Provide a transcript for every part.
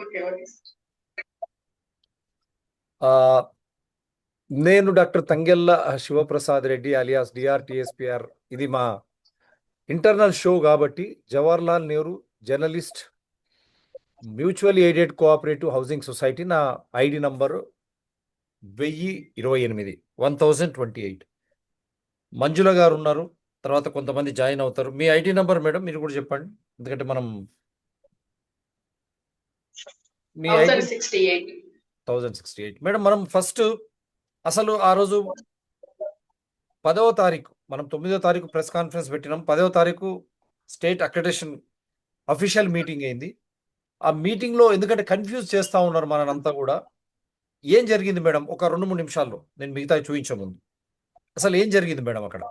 Okay. Okay. ఆ, నేను doctor Tangella Sivaprasad Reddy alias డిఆర్టిఎస్పిఆర్. ఇది మా ఇంటర్నల్ షో కాబట్టి Jawaharlal Nehru journalist mutual aided cooperative housing society. నా ఐడి నంబర్ 1028 1028. మంజుల గారు ఉన్నారు, తర్వాత కొంతమంది జాయిన్ అవుతారు. మీ ఐడి నంబర్ మేడం మీరు కూడా చెప్పండి, ఎందుకంటే మనం మీ ఐడి 1068. 1068. మేడం మనం ఫస్ట్ అసలు ఆ రోజు 10వ తారీఖు, మనం 9వ తారీఖు ప్రెస్ కాన్ఫరెన్స్ పెట్టినాం. 10వ తారీఖు స్టేట్ అక్రిడేషన్ అఫీషియల్ మీటింగ్ అయింది. ఆ మీటింగ్ లో ఎందుకంటే కన్ఫ్యూజ్ చేస్తా ఉన్నారు మనంతా కూడా. ఏం జరిగింది మేడం? ఒక 2-3 నిమిషాల్లో నేను మిగతా చూపించే ముందు అసలు ఏం జరిగింది మేడం అక్కడ?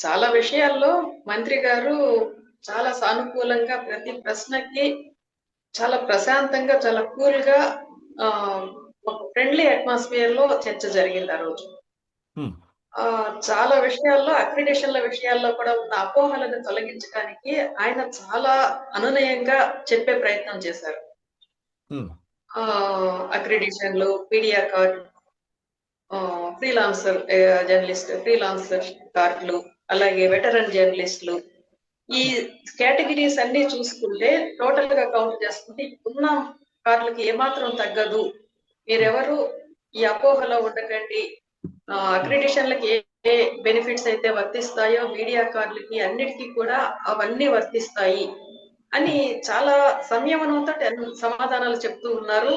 చాలా విషయాల్లో మంత్రి గారు చాలా సానుకూలంగా ప్రతి ప్రశ్నకి చాలా ప్రశాంతంగా, చాలా కూల్ గా ఒక ఫ్రెండ్లీ అట్మాస్ఫియర్ లో చర్చ జరిగింది ఆ రోజు. హ్మ్. చాలా విషయాల్లో అక్రిడేషన్ల విషయాల్లో కూడా ఉన్న అపోహలను తొలగించడానికి ఆయన చాలా అనునయంగా చెప్పే ప్రయత్నం చేశారు. హ్మ్. అక్రిడేషన్లు, పీడియా కార్డ్, ఫ్రీలాన్సర్ జర్నలిస్ట్, ఫ్రీలాన్సర్ కార్డులు, అలాగే వెటరన్ జర్నలిస్టులు, ఈ కేటగిరీస్ అన్ని చూసుకుంటే టోటల్ గా కౌంట్ చేసుకుంటే ఉన్న కార్డులకి ఏమాత్రం తగ్గదు. మీరెవరు ఈ అపోహలో ఉండకండి. అక్రిడిషన్లకి ఏ బెనిఫిట్స్ అయితే వర్తిస్తాయో మీడియా కార్డులకి అన్నిటికీ కూడా అవన్నీ వర్తిస్తాయి అని చాలా సంయమనంతో సమాధానాలు చెప్తూ ఉన్నారు.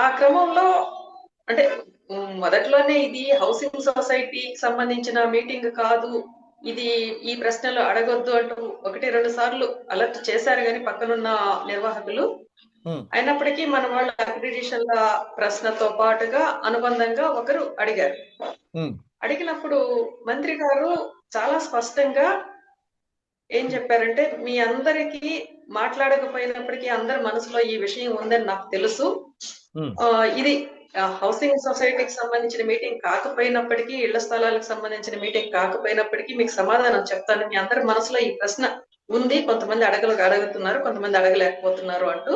ఆ క్రమంలో అంటే మొదట్లోనే ఇది హౌసింగ్ సొసైటీకి సంబంధించిన మీటింగ్ కాదు, ఇది ఈ ప్రశ్నలు అడగొద్దు అంటూ 1-2 సార్లు అలర్ట్ చేశారు కానీ పక్కనున్న నిర్వాహకులు. అయినప్పటికీ మన వాళ్ళ అక్రిడిషన్ల ప్రశ్నతో పాటుగా అనుబంధంగా ఒకరు అడిగారు. అడిగినప్పుడు మంత్రి గారు చాలా స్పష్టంగా ఏం చెప్పారంటే, మీ అందరికీ మాట్లాడకపోయినప్పటికీ అందరి మనసులో ఈ విషయం ఉందని నాకు తెలుసు. ఇది హౌసింగ్ సొసైటీకి సంబంధించిన మీటింగ్ కాకపోయినప్పటికీ, ఇళ్ల స్థలాలకు సంబంధించిన మీటింగ్ కాకపోయినప్పటికీ మీకు సమాధానం చెప్తాను. మీ అందరి మనసులో ఈ ప్రశ్న ఉంది, కొంతమంది అడుగుతున్నారు, కొంతమంది అడగలేకపోతున్నారు అంటూ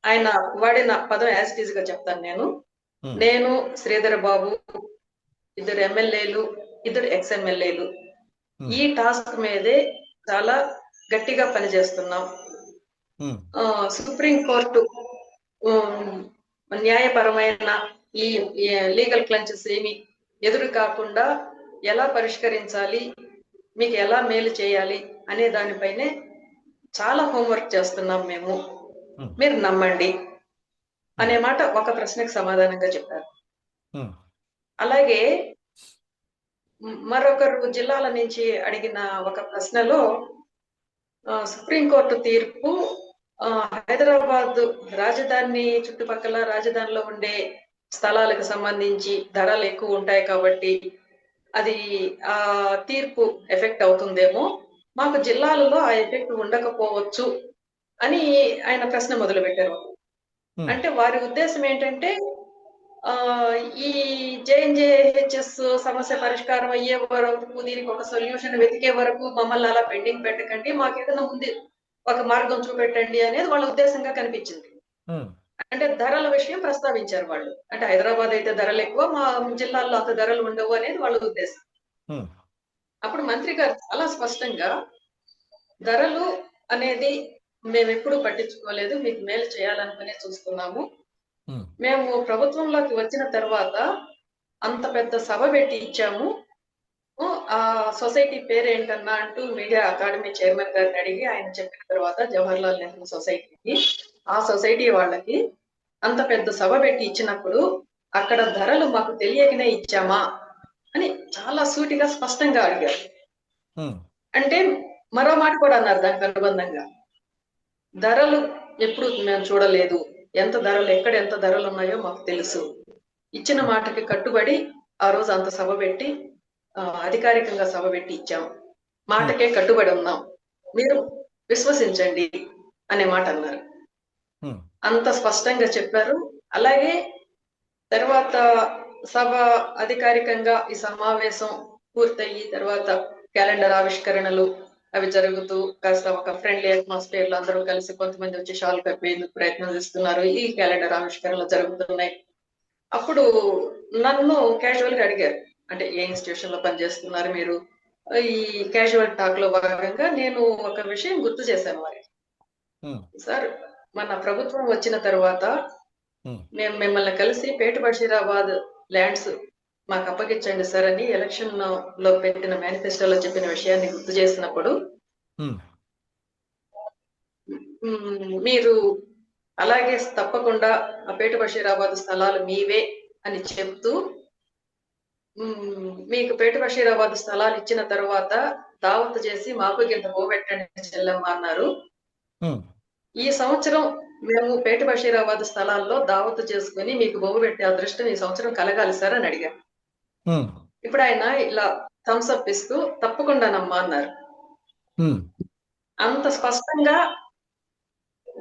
ఆయన వాడిన పదం యాజ్ ఇట్ ఈజ్ గా చెప్తాను. నేను శ్రీధర్ బాబు, 2 ఎమ్మెల్యేలు, 2 ఎక్స్ ఎమ్మెల్యేలు ఈ టాస్క్ మీదే చాలా గట్టిగా పనిచేస్తున్నాం. సుప్రీం కోర్టు న్యాయపరమైన ఈ లీగల్ క్లంచెస్ ఏమి ఎదురు కాకుండా ఎలా పరిష్కరించాలి, మీకు ఎలా మేలు చేయాలి అనే దానిపైనే చాలా హోంవర్క్ చేస్తున్నాం మేము, మీరు నమ్మండి అనే మాట ఒక ప్రశ్నకు సమాధానంగా చెప్పారు. అలాగే మరొకరు జిల్లాల నుంచి అడిగిన ఒక ప్రశ్నలో సుప్రీంకోర్టు తీర్పు హైదరాబాద్ రాజధాని చుట్టుపక్కల రాజధానిలో ఉండే స్థలాలకు సంబంధించి ధరలు ఎక్కువ ఉంటాయి కాబట్టి అది ఆ తీర్పు ఎఫెక్ట్ అవుతుందేమో, మాకు జిల్లాలలో ఆ ఎఫెక్ట్ ఉండకపోవచ్చు అని ఆయన ప్రశ్న మొదలు పెట్టారు. అంటే వారి ఉద్దేశం ఏంటంటే ఈ జేఎన్జేహెచ్ఎస్ సమస్య పరిష్కారం అయ్యే వరకు, దీనికి ఒక సొల్యూషన్ వెతికే వరకు మమ్మల్ని అలా పెండింగ్ పెట్టకండి, మాకు ఏదైనా ఉంది ఒక మార్గం చూపెట్టండి అనేది వాళ్ళ ఉద్దేశంగా కనిపించింది. అంటే ధరల విషయం ప్రస్తావించారు వాళ్ళు. అంటే హైదరాబాద్ అయితే ధరలు ఎక్కువ, మా జిల్లాల్లో అంత ధరలు ఉండవు అనేది వాళ్ళ ఉద్దేశం. అప్పుడు మంత్రి గారు చాలా స్పష్టంగా, ధరలు అనేది మేము ఎప్పుడు పట్టించుకోలేదు, మీకు మేలు చేయాలనుకునే చూస్తున్నాము. మేము ప్రభుత్వంలోకి వచ్చిన తర్వాత అంత పెద్ద సభ పెట్టి ఇచ్చాము, ఆ సొసైటీ పేరేంటన్నా అంటూ మీడియా అకాడమీ చైర్మన్ గారిని అడిగి ఆయన చెప్పిన తర్వాత జవహర్లాల్ నెహ్రూ సొసైటీకి, ఆ సొసైటీ వాళ్ళకి అంత పెద్ద సభ పెట్టి ఇచ్చినప్పుడు అక్కడ ధరలు మాకు తెలియకనే ఇచ్చామా అని చాలా సూటిగా స్పష్టంగా అడిగారు. అంటే మరో మాట కూడా అన్నారు దానికి అనుబంధంగా, ధరలు ఎప్పుడు మేము చూడలేదు, ఎంత ధరలు ఉన్నాయో మాకు తెలుసు, ఇచ్చిన మాటకి కట్టుబడి ఆ రోజు అంత సభ పెట్టి అధికారికంగా సభ పెట్టి ఇచ్చాం, మాటకే కట్టుబడి ఉన్నాం, మీరు విశ్వసించండి అనే మాట అన్నారు. అంత స్పష్టంగా చెప్పారు. అలాగే తర్వాత సభ అధికారికంగా ఈ సమావేశం పూర్తయి తర్వాత క్యాలెండర్ ఆవిష్కరణలు, అవి జరుగుతూ కాస్త ఒక ఫ్రెండ్లీ అట్మాస్ఫియర్ లో అందరూ కలిసి కొంతమంది వచ్చి షాల్ కప్పేందుకు ప్రయత్నం చేస్తున్నారు. ఈ క్యాలెండర్ ఆవిష్కరణలు జరుగుతున్నాయి. అప్పుడు నన్ను క్యాజువల్ గా అడిగారు, అంటే ఏ ఇన్స్టిట్యూషన్ లో పనిచేస్తున్నారు మీరు? ఈ క్యాజువల్ టాక్ లో భాగంగా నేను ఒక విషయం గుర్తు చేశాను వారికి. సార్, మన ప్రభుత్వం వచ్చిన తర్వాత మేము మిమ్మల్ని కలిసి పేట బషీరాబాద్ ల్యాండ్స్ మాకు అప్పగించండి సార్ అని ఎలక్షన్ లో పెట్టిన మేనిఫెస్టోలో చెప్పిన విషయాన్ని గుర్తు చేసినప్పుడు మీరు అలాగే తప్పకుండా ఆ పేట బషీరాబాద్ స్థలాలు మీవే అని చెప్తూ మీకు పేట బషీరాబాద్ స్థలాలు ఇచ్చిన తర్వాత దావత్ చేసి మాకు ఇంత పోబెట్టండి చెల్లెమ్మ అన్నారు. ఈ సంవత్సరం మేము పేట బషీరాబాద్ స్థలాల్లో దావత్ చేసుకుని మీకు బొమ్మ పెట్టే అదృష్టం ఈ సంవత్సరం కలగాలి సార్ అని అడిగారు. ఇప్పుడు ఆయన ఇలా థమ్స్ అప్ ఇస్తూ తప్పకుండానమ్మా అన్నారు. అంత స్పష్టంగా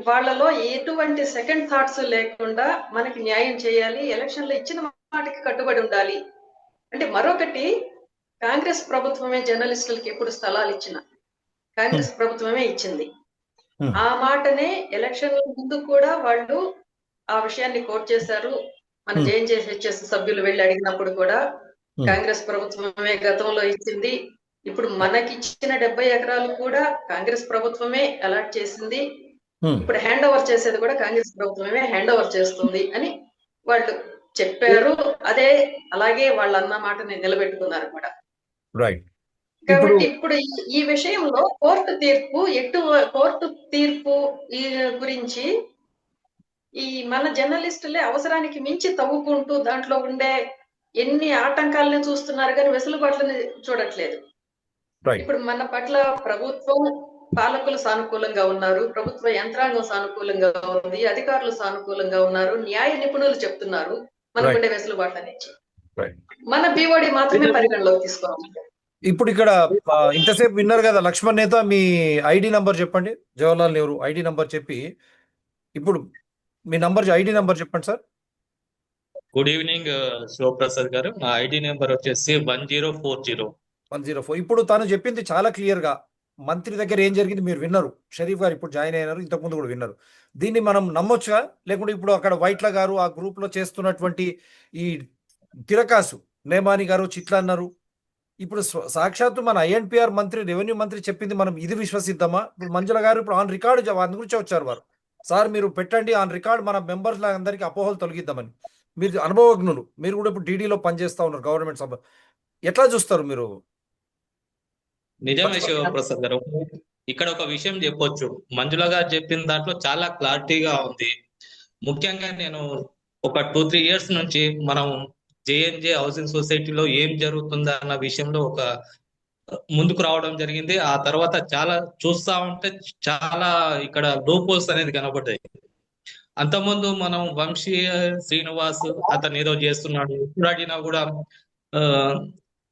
వాళ్ళలో ఎటువంటి సెకండ్ థాట్స్ లేకుండా మనకి న్యాయం చేయాలి, ఎలక్షన్ లో ఇచ్చిన మాటకి కట్టుబడి ఉండాలి. అంటే మరొకటి, కాంగ్రెస్ ప్రభుత్వమే జర్నలిస్టులకి ఎప్పుడు స్థలాలు ఇచ్చిన కాంగ్రెస్ ప్రభుత్వమే ఇచ్చింది. ఆ మాటనే ఎలక్షన్ ముందు కూడా వాళ్ళు ఆ విషయాన్ని కోట్ చేశారు. మన జేఎన్జేహెచ్ఎస్ సభ్యులు వెళ్ళి అడిగినప్పుడు కూడా కాంగ్రెస్ ప్రభుత్వమే గతంలో ఇచ్చింది, ఇప్పుడు మనకిచ్చిన 70 ఎకరాలు కూడా కాంగ్రెస్ ప్రభుత్వమే అలాట్ చేసింది, ఇప్పుడు హ్యాండ్ ఓవర్ చేసేది కూడా కాంగ్రెస్ ప్రభుత్వమే హ్యాండ్ ఓవర్ చేస్తుంది అని వాళ్ళు చెప్పారు. అదే అలాగే వాళ్ళు అన్న మాటని నిలబెట్టుకున్నారు కూడా. కాబట్టి ఇప్పుడు ఈ విషయంలో కోర్టు తీర్పు ఈ గురించి ఈ మన జర్నలిస్టులే అవసరానికి మించి తవ్వుకుంటూ దాంట్లో ఉండే ఎన్ని ఆటంకాలని చూస్తున్నారు కానీ వెసులుబాట్లని చూడట్లేదు. ఇప్పుడు మన పట్ల ప్రభుత్వం, పాలకులు సానుకూలంగా ఉన్నారు, ప్రభుత్వ యంత్రాంగం సానుకూలంగా ఉంది, అధికారులు సానుకూలంగా ఉన్నారు, న్యాయ నిపుణులు చెప్తున్నారు మనకుండే వెసులుబాట్ల నుంచి. మన బీఓడి మాత్రమే పరిగణలోకి తీసుకోవాలి. ఇప్పుడు ఇక్కడ ఇంతసేపు విన్నారు కదా లక్ష్మణ్ నేత, మీ ఐడి నంబర్ చెప్పండి. జవహర్లాల్ నెహ్రూ ఐడి నంబర్ చెప్పి, ఇప్పుడు మీ ఐడి నంబర్ చెప్పండి సార్. గుడ్ ఈవినింగ్ శివప్రసాద్ గారు, నా ఐడి నెంబర్ వచ్చేసి 1040. ఇప్పుడు తాను చెప్పింది చాలా క్లియర్ గా, మంత్రి దగ్గర ఏం జరిగింది మీరు విన్నారు. షరీఫ్ గారు ఇప్పుడు జాయిన్ అయినారు, ఇంతకుముందు కూడా విన్నారు. దీన్ని మనం నమ్మొచ్చుగా? లేకుంటే ఇప్పుడు అక్కడ వైట్ల గారు ఆ గ్రూప్ లో చేస్తున్నటువంటి ఈ తిరకాసు, నేమాని గారు చిట్లా అన్నారు, ఇప్పుడు సాక్షాత్తు మన ఐఎన్పిఆర్ మంత్రి, రెవెన్యూ మంత్రి చెప్పింది మనం ఇది విశ్వసిద్దామా? ఇప్పుడు మంజుల గారు ఇప్పుడు ఆన్ రికార్డు వారి గురించి వచ్చారు వారు, సార్ మీరు పెట్టండి ఆన్ రికార్డ్, మన మెంబర్స్ అందరికీ అపోహలు తొలగిద్దామని. మీరు అనుభవజ్ఞులు, మీరు కూడా ఇప్పుడు డీడీలో పనిచేస్తా ఉన్నారు గవర్నమెంట్ సభ, ఎట్లా చూస్తారు మీరు? నిజమే శివప్రసాద్ గారు, ఇక్కడ ఒక విషయం చెప్పొచ్చు. మంజుల గారు చెప్పిన దాంట్లో చాలా క్లారిటీగా ఉంది. ముఖ్యంగా నేను ఒక 2-3 ఇయర్స్ నుంచి మనం జేఎన్జే హౌసింగ్ సొసైటీలో ఏం జరుగుతుందా అన్న విషయంలో ఒక ముందుకు రావడం జరిగింది. ఆ తర్వాత చాలా చూస్తా ఉంటే చాలా ఇక్కడ లోపోల్స్ అనేది కనబడ్డాయి. అంతకుముందు మనం వంశీ శ్రీనివాస్ అతను ఏదో చేస్తున్నాడు, ఎప్పుడు అడిగినా కూడా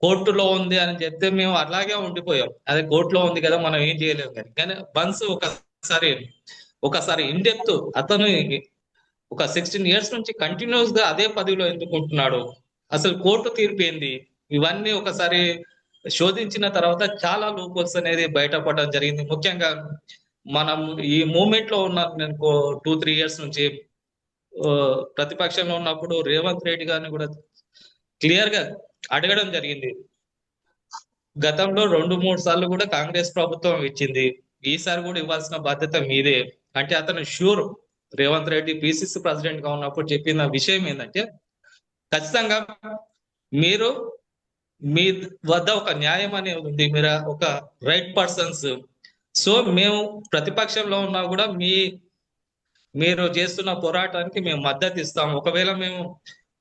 కోర్టులో ఉంది అని చెప్తే మేము అలాగే ఉండిపోయాం. అదే కోర్టులో ఉంది కదా మనం ఏం చేయలేము. కానీ వన్స్ ఒకసారి ఇన్ డెప్త్ అతను ఒక 16 ఇయర్స్ నుంచి కంటిన్యూస్ గా అదే పదవిలో ఎందుకుంటున్నాడు, అసలు కోర్టు తీర్పు ఏంది, ఇవన్నీ ఒకసారి శోధించిన తర్వాత చాలా లూపోల్స్ అనేది బయటపడడం జరిగింది. ముఖ్యంగా మనం ఈ మూమెంట్ లో ఉన్న 2-3 ఇయర్స్ నుంచి ప్రతిపక్షంలో ఉన్నప్పుడు రేవంత్ రెడ్డి గారిని కూడా క్లియర్ గా అడగడం జరిగింది. గతంలో 2-3 సార్లు కూడా కాంగ్రెస్ ప్రభుత్వం ఇచ్చింది, ఈసారి కూడా ఇవ్వాల్సిన బాధ్యత మీదే అంటే అతను sure. Revanth Reddy PCC president గా ఉన్నప్పుడు చెప్పిన విషయం ఏంటంటే, ఖచ్చితంగా మీరు మీ వద్ద ఒక న్యాయం అనేది ఉంది, మీరు ఒక రైట్ పర్సన్స్, సో మేము ప్రతిపక్షంలో ఉన్నా కూడా మీరు చేస్తున్న పోరాటానికి మేము మద్దతు ఇస్తాం. ఒకవేళ మేము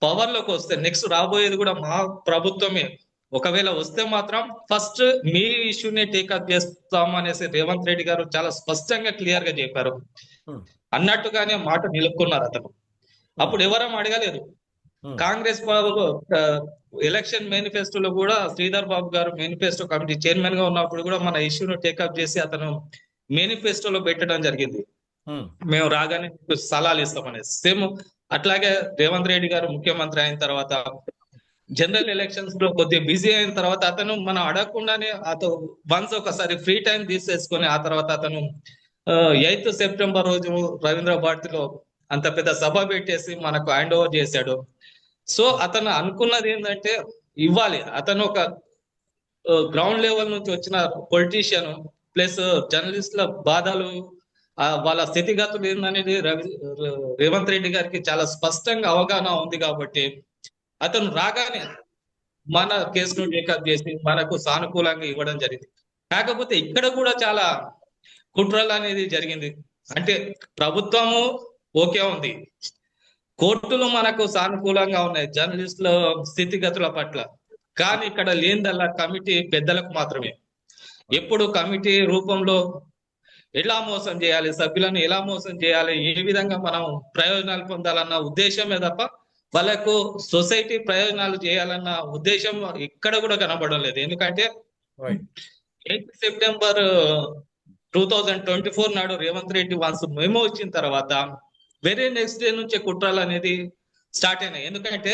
పవర్ లోకి వస్తే నెక్స్ట్ రాబోయేది కూడా మా ప్రభుత్వమే, ఒకవేళ వస్తే మాత్రం ఫస్ట్ మీ ఇష్యూనే టేకప్ చేస్తాం అనేసి రేవంత్ రెడ్డి గారు చాలా స్పష్టంగా క్లియర్ గా చెప్పారు. అన్నట్టుగానే మాట నిలుపుకున్నారు అతను. అప్పుడు ఎవరం అడగలేదు. కాంగ్రెస్ ఎలక్షన్ మేనిఫెస్టోలో కూడా శ్రీధర్ బాబు గారు మేనిఫెస్టో కమిటీ చైర్మన్ గా ఉన్నప్పుడు కూడా మన ఇష్యూను టేకప్ చేసి అతను మేనిఫెస్టోలో పెట్టడం జరిగింది, మేము రాగానే స్థలాలు ఇస్తామనేసి. సేమ్ అట్లాగే రేవంత్ రెడ్డి గారు ముఖ్యమంత్రి అయిన తర్వాత జనరల్ ఎలక్షన్స్ లో కొద్దిగా బిజీ అయిన తర్వాత అతను మనం అడగకుండానే అతను వన్స్ ఒకసారి ఫ్రీ టైం తీసేసుకొని ఆ తర్వాత అతను 8th సెప్టెంబర్ రోజు రవీంద్ర భారతిలో అంత పెద్ద సభ పెట్టేసి మనకు హ్యాండ్ ఓవర్ చేశాడు. సో అతను అనుకున్నది ఏంటంటే ఇవ్వాలి. అతను ఒక గ్రౌండ్ లెవెల్ నుంచి వచ్చిన పొలిటీషియన్ ప్లస్ జర్నలిస్టుల బాధలు వాళ్ళ స్థితిగతులు ఏందనేది రేవంత్ రెడ్డి గారికి చాలా స్పష్టంగా అవగాహన ఉంది కాబట్టి అతను రాగానే మన కేసును టేకప్ చేసి మనకు సానుకూలంగా ఇవ్వడం జరిగింది. కాకపోతే ఇక్కడ కూడా చాలా కుట్రలు అనేది జరిగింది. అంటే ప్రభుత్వము ఓకే ఉంది, కోర్టులు మనకు సానుకూలంగా ఉన్నాయి జర్నలిస్టుల స్థితిగతుల పట్ల. కానీ ఇక్కడ లేనిదల్లా కమిటీ పెద్దలకు మాత్రమే. ఎప్పుడు కమిటీ రూపంలో ఎలా మోసం చేయాలి, సభ్యులను ఎలా మోసం చేయాలి, ఏ విధంగా మనం ప్రయోజనాలు పొందాలన్న ఉద్దేశమే తప్ప వాళ్ళకు సొసైటీ ప్రయోజనాలు చేయాలన్న ఉద్దేశం ఇక్కడ కూడా కనబడడం లేదు. ఎందుకంటే 8 సెప్టెంబర్ 2024 నాడు రేవంత్ రెడ్డి వన్స్ మెమో వచ్చిన తర్వాత వెరీ నెక్స్ట్ డే నుంచే కుట్రలు అనేది స్టార్ట్ అయినాయి. ఎందుకంటే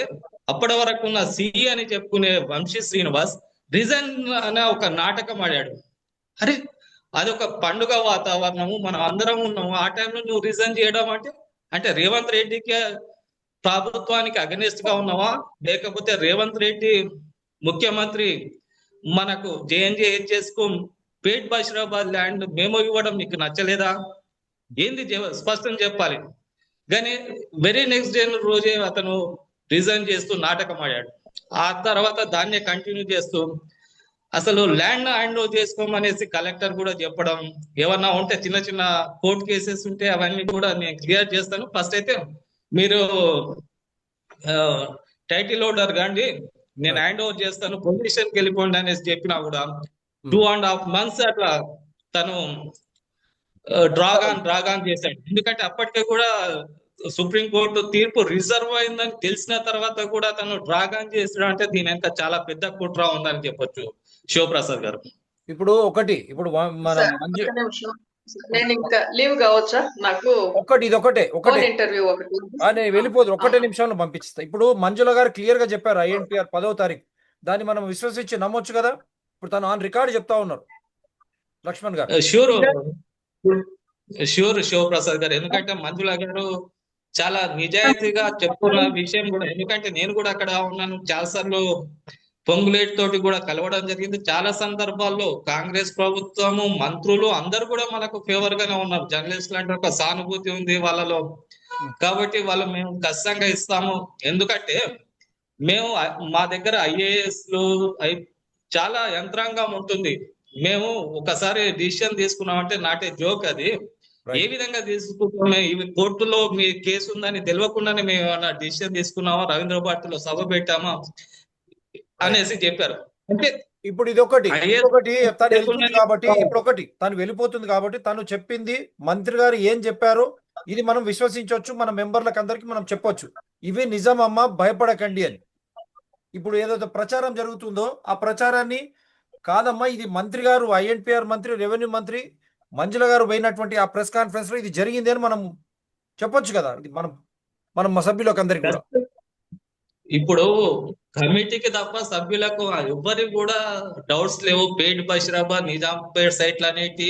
అప్పటి వరకు ఉన్న సిఈ అని చెప్పుకునే వంశీ శ్రీనివాస్ రిజైన్ అనే ఒక నాటకం ఆడాడు. అరే అది ఒక పండుగ వాతావరణము, మనం అందరం ఉన్నాము, ఆ టైంలో నువ్వు రిజైన్ చేయడం అంటే రేవంత్ రెడ్డికి ప్రభుత్వానికి అగెనిస్ట్ గా ఉన్నావా, లేకపోతే రేవంత్ రెడ్డి ముఖ్యమంత్రి మనకు జేఎన్జేహెచ్ఎస్ కు పేట్ బషీరాబాద్ ల్యాండ్ మేము ఇవ్వడం నీకు నచ్చలేదా, ఏంది స్పష్టం చెప్పాలి. కానీ వెరీ నెక్స్ట్ డే రోజే అతను రిజైన్ చేస్తూ నాటకం ఆడాడు. ఆ తర్వాత దాన్నే కంటిన్యూ చేస్తూ అసలు ల్యాండ్ హ్యాండ్ ఓవర్ చేసుకోమనేసి కలెక్టర్ కూడా చెప్పడం, ఏమన్నా ఉంటే చిన్న చిన్న కోర్టు కేసెస్ ఉంటే అవన్నీ కూడా నేను క్లియర్ చేస్తాను, ఫస్ట్ అయితే మీరు టైటిల్ హోల్డర్ కాండి, నేను హ్యాండ్ ఓవర్ చేస్తాను, పొజిషన్కి వెళ్ళిపోండి అనేసి చెప్పినా కూడా 2.5 months అట్లా తను డ్రాగాన్ చేశాడు. ఎందుకంటే అప్పటికే కూడా సుప్రీంకోర్టు తీర్పు రిజర్వ్ అయిందని తెలిసిన తర్వాత కూడా తను డ్రాగాన్ చేసాడు. అంటే దీని వెనక చాలా పెద్ద కుట్ర ఉందని చెప్పొచ్చు శివప్రసాద్ గారు. ఇప్పుడు మన నేను ఇంకా లీవ్ కావచ్చా? నాకు ఒకటే ఇంటర్వ్యూ ఒకటి నేను వెళ్ళిపోదు. ఒక్కటే నిమిషంలో పంపిస్తా. ఇప్పుడు మంజుల గారు క్లియర్ గా చెప్పారు ఐఎన్టీఆర్ 10వ తారీఖు, దాన్ని మనం విశ్వసించి నమ్మొచ్చు కదా. ఇప్పుడు తను ఆన్ రికార్డ్ చెప్తా ఉన్నారు లక్ష్మణ్ గారు. ష్యూర్ శివప్రసాద్ గారు. ఎందుకంటే మంజుల గారు చాలా నిజాయితీగా చెప్తున్న విషయం కూడా, ఎందుకంటే నేను కూడా అక్కడ ఉన్నాను, చాలాసార్లు పొంగులేటి తోటి కూడా కలవడం జరిగింది. చాలా సందర్భాల్లో కాంగ్రెస్ ప్రభుత్వము, మంత్రులు అందరు కూడా మనకు ఫేవర్ గానే ఉన్నారు. జర్నలిస్టులు అంటే ఒక సానుభూతి ఉంది వాళ్ళలో, కాబట్టి వాళ్ళు మేము ఖచ్చితంగా ఇస్తాము. ఎందుకంటే మేము మా దగ్గర ఐఏఎస్లు చాలా యంత్రాంగం ఉంటుంది. మేము ఒకసారి డిసిషన్ తీసుకున్నామంటే నాటే జోక్ అది. ఏ విధంగా తీసుకుంటామే, ఇవి కోర్టులో మీ కేసు ఉందని తెలియకుండానే మేము ఏమన్నా డిసిషన్ తీసుకున్నామా, రవీంద్ర భారతిలో సభ పెట్టామా అనేసి చెప్పారు. అంటే ఇప్పుడు ఇదొకటి తను వెళ్తుంది కాబట్టి, తను వెళ్ళిపోతుంది కాబట్టి తను చెప్పింది మంత్రి గారు ఏం చెప్పారో ఇది మనం విశ్వసించవచ్చు, మన మెంబర్లకు అందరికి మనం చెప్పొచ్చు, ఇవి నిజం అమ్మా భయపడకండి అని. ఇప్పుడు ఏదైతే ప్రచారం జరుగుతుందో ఆ ప్రచారాన్ని కాదమ్మా, ఇది మంత్రి గారు, ఐఎన్పిఆర్ మంత్రి, రెవెన్యూ మంత్రి మంజుల గారు పోయినటువంటి ఆ ప్రెస్ కాన్ఫరెన్స్ లో ఇది జరిగింది అని మనం చెప్పొచ్చు కదా. ఇది మనం మా సభ్యులకు అందరికి కూడా. ఇప్పుడు కమిటీకి తప్ప సభ్యులకు ఎవ్వరికి కూడా డౌట్స్ లేవు. పేట్ బషీరాబాద్, నిజాంపేట్ సైట్లు అనేటి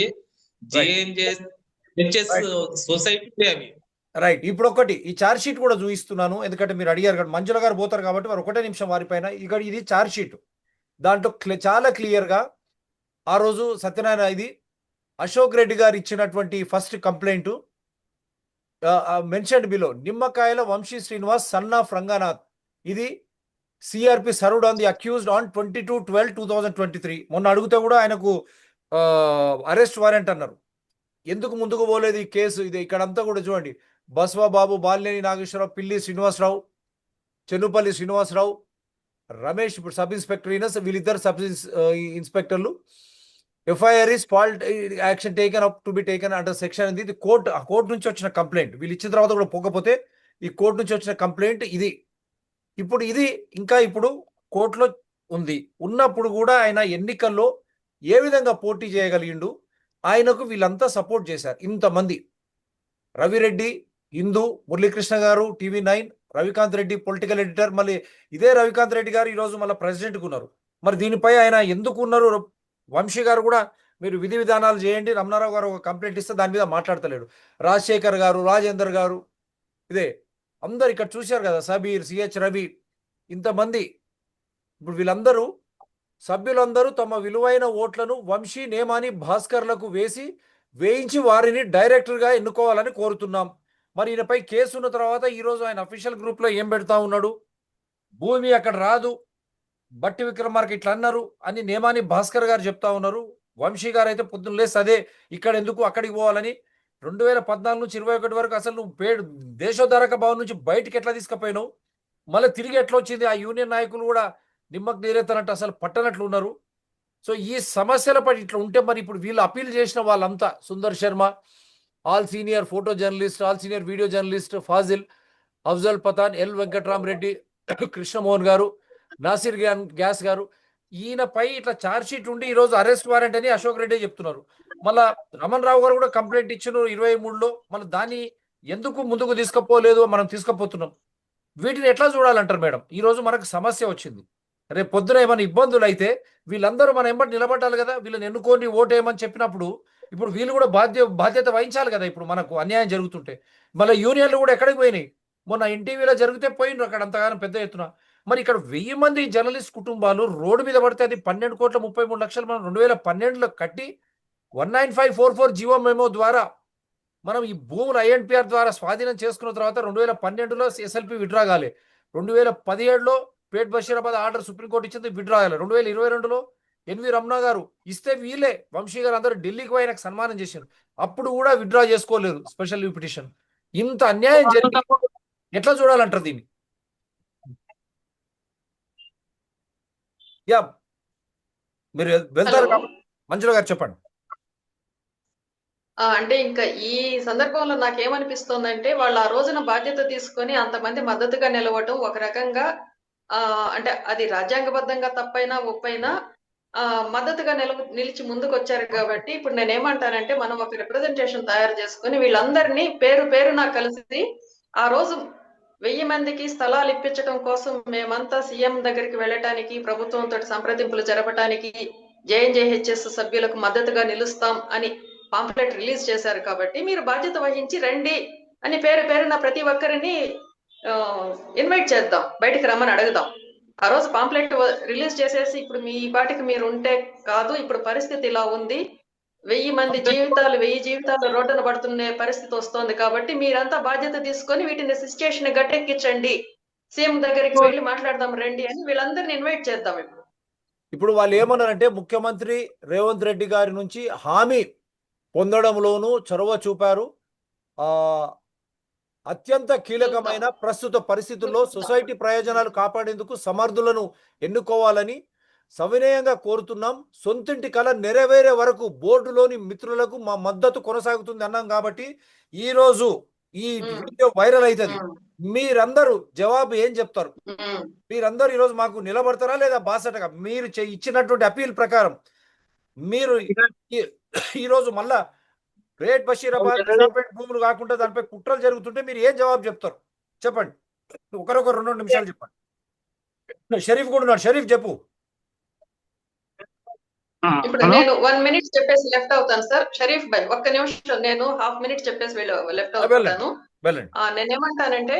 సొసైటీ అవి. రైట్. ఇప్పుడు ఈ ఛార్జ్ షీట్ కూడా చూపిస్తున్నాను, ఎందుకంటే మీరు అడిగారు కదా, మంజుల గారు పోతారు కాబట్టి వారు ఒకటే నిమిషం వారిపైన. ఇక్కడ ఇది ఛార్జ్ షీట్, దాంట్లో చాలా క్లియర్ గా ఆ రోజు సత్యనారాయణ ఇది అశోక్ రెడ్డి గారు ఇచ్చినటువంటి ఫస్ట్ కంప్లైంట్ మెన్షన్డ్ బిలో నిమ్మకాయల వంశీ శ్రీనివాస్ సన్ ఆఫ్ రంగనాథ్. ఇది CRP served on the accused on 22/12/2023. మొన్న అడిగితే కూడా ఆయనకు అరెస్ట్ వారెంట్ అన్నారు. ఎందుకు ముందుకు పోలేదు ఈ కేసు? ఇది ఇక్కడంతా కూడా చూడండి, బస్వాబాబు, బాలినేని నాగేశ్వరరావు, పిల్లి శ్రీనివాసరావు, చెన్నుపల్లి శ్రీనివాసరావు, రమేష్ ఇప్పుడు సబ్ ఇన్స్పెక్టర్ అయినా వీళ్ళిద్దరు సబ్ ఇన్స్పెక్టర్లు. FIR is fault action taken up to be taken under section. ఇది కోర్టు నుంచి వచ్చిన కంప్లైంట్. వీళ్ళు ఇచ్చిన తర్వాత కూడా పోకపోతే ఈ కోర్టు నుంచి వచ్చిన కంప్లైంట్ ఇది. ఇప్పుడు ఇది ఇంకా ఇప్పుడు కోర్టులో ఉంది. ఉన్నప్పుడు కూడా ఆయన ఎన్నికల్లో ఏ విధంగా పోటీ చేయగలిగిండు, ఆయనకు వీళ్ళంతా సపోర్ట్ చేశారు. ఇంతమంది రవిరెడ్డి, హిందూ, మురళీకృష్ణ గారు, TV9, Ravikanth Reddy political editor, మళ్ళీ ఇదే రవికాంత్ రెడ్డి గారు ఈరోజు మళ్ళీ ప్రెసిడెంట్గా ఉన్నారు. మరి దీనిపై ఆయన ఎందుకు ఉన్నారు? వంశీ గారు కూడా మీరు విధి విధానాలు చేయండి, రమణారావు గారు ఒక కంప్లైంట్ ఇస్తే దాని మీద మాట్లాడతలేడు. రాజశేఖర్ గారు, రాజేందర్ గారు, ఇదే అందరు ఇక్కడ చూశారు కదా, సబీర్, సిహెచ్ రవి, ఇంతమంది. ఇప్పుడు వీళ్ళందరూ సభ్యులందరూ తమ విలువైన ఓట్లను వంశీ, నేమాని, భాస్కర్లకు వేయించి వారిని డైరెక్టర్గా ఎన్నుకోవాలని కోరుతున్నాం. మరి ఈయనపై కేసు ఉన్న తర్వాత ఈరోజు ఆయన అఫీషియల్ గ్రూప్లో ఏం పెడతా ఉన్నాడు? భూమి అక్కడ రాదు, బట్టి విక్రమార్క ఇట్లా అన్నారు అని నేమాని, భాస్కర్ గారు చెప్తా ఉన్నారు. వంశీ గారు అయితే పొద్దున్న లేసి అదే ఇక్కడ ఎందుకు అక్కడికి పోవాలని 2014 నుంచి 21 వరకు అసలు నువ్వు దేశోద్ధారక భవన్ నుంచి బయటికి ఎట్లా తీసుకుపోయినావు? మళ్ళీ తిరిగి ఎట్లా వచ్చింది? ఆ యూనియన్ నాయకులు కూడా నిమ్మకు నీరెత్తనట్టు అసలు పట్టనట్లు ఉన్నారు. సో ఈ సమస్యలపై ఇట్లా ఉంటే మరి ఇప్పుడు వీళ్ళు అప్పీల్ చేసిన వాళ్ళంతా Sundar Sharma, all senior photo journalist, all senior video journalist Fazil, Afzal Pathan, L Venkatramareddy, Krishnamohan garu, Nasir gas గారు, ఈయనపై ఇట్లా ఛార్జ్షీట్ ఉండి ఈరోజు అరెస్ట్ వారెంట్ అని అశోక్ రెడ్డి చెప్తున్నారు. మళ్ళా రమణ్ రావు గారు కూడా కంప్లైంట్ ఇచ్చిన 23లో. మళ్ళీ దాన్ని ఎందుకు ముందుకు తీసుకుపోలేదు? మనం తీసుకుపోతున్నాం. వీటిని ఎట్లా చూడాలంటారు మేడం? ఈరోజు మనకు సమస్య వచ్చింది, రేపు పొద్దున ఏమైనా ఇబ్బందులు అయితే వీళ్ళందరూ మన ఎంబడి నిలబడాలి కదా. వీళ్ళని ఎన్నుకొని ఓటేయమని చెప్పినప్పుడు ఇప్పుడు వీళ్ళు కూడా బాధ్యత వహించాలి కదా. ఇప్పుడు మనకు అన్యాయం జరుగుతుంటే మళ్ళీ యూనియన్లు కూడా ఎక్కడికి పోయినాయి? మొన్న ఎన్టీవీలో జరిగితే పోయినరు అక్కడ అంతగానో పెద్ద ఎత్తున. మరి ఇక్కడ 1000 మంది జర్నలిస్ట్ కుటుంబాలు రోడ్డు మీద పడితే అది 12,33,00,000 మనం 2012లో కట్టి 19544 జీవో మెమో ద్వారా మనం ఈ భూములు ఐఎన్పిఆర్ ద్వారా స్వాధీనం చేసుకున్న తర్వాత 2012లో ఎస్ఎల్పి విడ్రా కాలే, 2017లో పేట్ బషీరాబాద్ ఆర్డర్ సుప్రీంకోర్టు ఇచ్చింది, విడ్రా కాలే, 2022లో ఎన్వి రమణ గారు ఇస్తే వీళ్ళే వంశీ గారు అందరూ ఢిల్లీకి పోయి ఆయనకు సన్మానం చేశారు. అప్పుడు కూడా విడ్రా చేసుకోలేదు స్పెషల్ లీవ్ పిటిషన్. ఇంత అన్యాయం జరిగి ఎట్లా చూడాలంటారు దీన్ని? యా మీరు వెళ్తారు కాబట్టి మంజుల గారు చెప్పండి. అంటే ఇంకా ఈ సందర్భంలో నాకేమనిపిస్తోందంటే వాళ్ళు ఆ రోజున బాధ్యత తీసుకొని అంతమంది మద్దతుగా నిలవటం ఒక రకంగా అంటే అది రాజ్యాంగబద్ధంగా తప్పైనా ఒప్పైనా మద్దతుగా నిలిచి ముందుకు వచ్చారు కాబట్టి ఇప్పుడు నేనేమంటానంటే మనం ఒక రిప్రజెంటేషన్ తయారు చేసుకుని వీళ్ళందరినీ పేరు పేరున కలిసి ఆ రోజు 1000 మందికి స్థలాలు ఇప్పించడం కోసం మేమంతా సీఎం దగ్గరికి వెళ్ళటానికి, ప్రభుత్వంతో సంప్రదింపులు జరపడానికి జేఎన్జేహెచ్ఎస్ సభ్యులకు మద్దతుగా నిలుస్తాం అని పాంప్లెట్ రిలీజ్ చేశారు. కాబట్టి మీరు బాధ్యత వహించి రండి అని పేరు పేరున ప్రతి ఒక్కరిని ఇన్వైట్ చేద్దాం, బయటికి రమ్మని అడుగుదాం. ఆ రోజు పాంప్లెట్ రిలీజ్ చేసేసి ఇప్పుడు మీ పాటికి మీరు ఉంటే కాదు, ఇప్పుడు పరిస్థితి ఇలా ఉంది, 1000 మంది జీవితాలు 1000 జీవితాలు రోడ్డున పడుతున్న పరిస్థితి వస్తోంది కాబట్టి మీరంతా బాధ్యత తీసుకొని వీటిని సిచ్యుయేషన్ గట్టెక్కించండి, సీఎం దగ్గరికి వెళ్ళి మాట్లాడదాం రండి అని వీళ్ళందరినీ ఇన్వైట్ చేద్దాం. ఇప్పుడు వాళ్ళు ఏమన్నారంటే ముఖ్యమంత్రి రేవంత్ రెడ్డి గారి నుంచి హామీ పొందడంలోనూ చొరవ చూపారు. అత్యంత కీలకమైన ప్రస్తుత పరిస్థితుల్లో సొసైటీ ప్రయోజనాలు కాపాడేందుకు సమర్థులను ఎన్నుకోవాలని సవినయంగా కోరుతున్నాం. సొంతింటి కళ నెరవేరే వరకు బోర్డులోని మిత్రులకు మా మద్దతు కొనసాగుతుంది అన్నాం. కాబట్టి ఈ రోజు ఈ వీడియో వైరల్ అవుతుంది. మీరందరూ జవాబు ఏం చెప్తారు? మీరందరూ ఈరోజు మాకు నిలబడతారా లేదా? బాసటగా మీరు ఇచ్చినటువంటి అపీల్ ప్రకారం మీరు ఈరోజు మళ్ళా గ్రేట్ బషీరాబాద్ భూములు కాకుండా దానిపై కుట్రలు జరుగుతుంటే మీరు ఏం జవాబు చెప్తారు? చెప్పండి. ఒకరొకరు 2 నిమిషాలు చెప్పండి. షరీఫ్ కూడా ఉన్నాడు. షరీఫ్ చెప్పు. ఇప్పుడు నేను 1 మినిట్ చెప్పేసి లెఫ్ట్ అవుతాను సార్. షరీఫ్ భాయ్ ఒక్క నిమిషం, నేను ½ మినిట్ చెప్పేసి లెఫ్ట్ అవుతాను. నేనేమంటానంటే